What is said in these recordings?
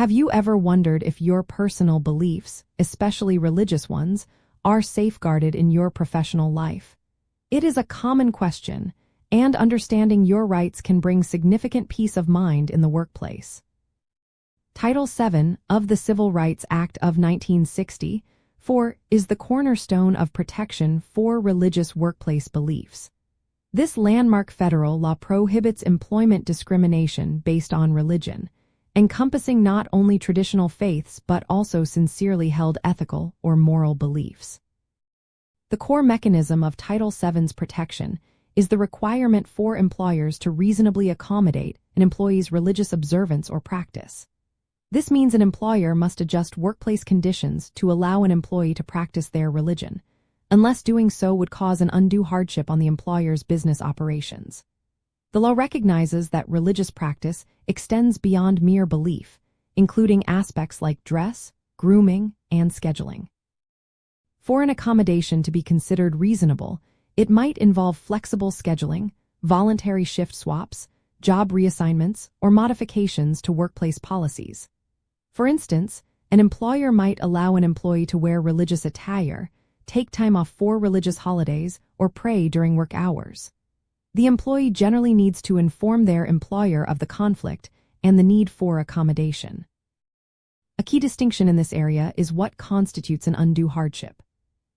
Have you ever wondered if your personal beliefs, especially religious ones, are safeguarded in your professional life? It is a common question, and understanding your rights can bring significant peace of mind in the workplace. Title VII of the Civil Rights Act of 1964 is the cornerstone of protection for religious workplace beliefs. This landmark federal law prohibits employment discrimination based on religion, encompassing not only traditional faiths but also sincerely held ethical or moral beliefs. The core mechanism of Title VII's protection is the requirement for employers to reasonably accommodate an employee's religious observance or practice. This means an employer must adjust workplace conditions to allow an employee to practice their religion, unless doing so would cause an undue hardship on the employer's business operations. The law recognizes that religious practice extends beyond mere belief, including aspects like dress, grooming, and scheduling. For an accommodation to be considered reasonable, it might involve flexible scheduling, voluntary shift swaps, job reassignments, or modifications to workplace policies. For instance, an employer might allow an employee to wear religious attire, take time off for religious holidays, or pray during work hours. The employee generally needs to inform their employer of the conflict and the need for accommodation. A key distinction in this area is what constitutes an undue hardship.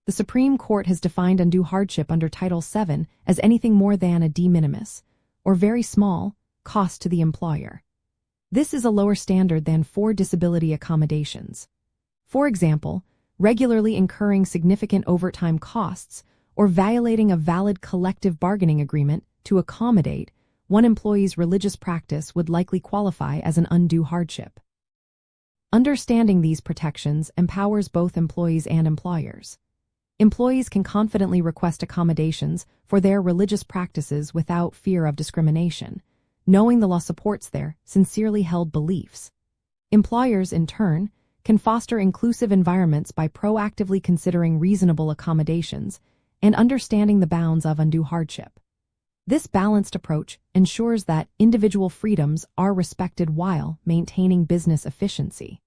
The Supreme Court has defined undue hardship under Title VII as anything more than a de minimis, or very small, cost to the employer. This is a lower standard than for disability accommodations. For example, regularly incurring significant overtime costs or violating a valid collective bargaining agreement to accommodate one employee's religious practice would likely qualify as an undue hardship. Understanding these protections empowers both employees and employers. Employees can confidently request accommodations for their religious practices without fear of discrimination, knowing the law supports their sincerely held beliefs. Employers, in turn, can foster inclusive environments by proactively considering reasonable accommodations and understanding the bounds of undue hardship. This balanced approach ensures that individual freedoms are respected while maintaining business efficiency.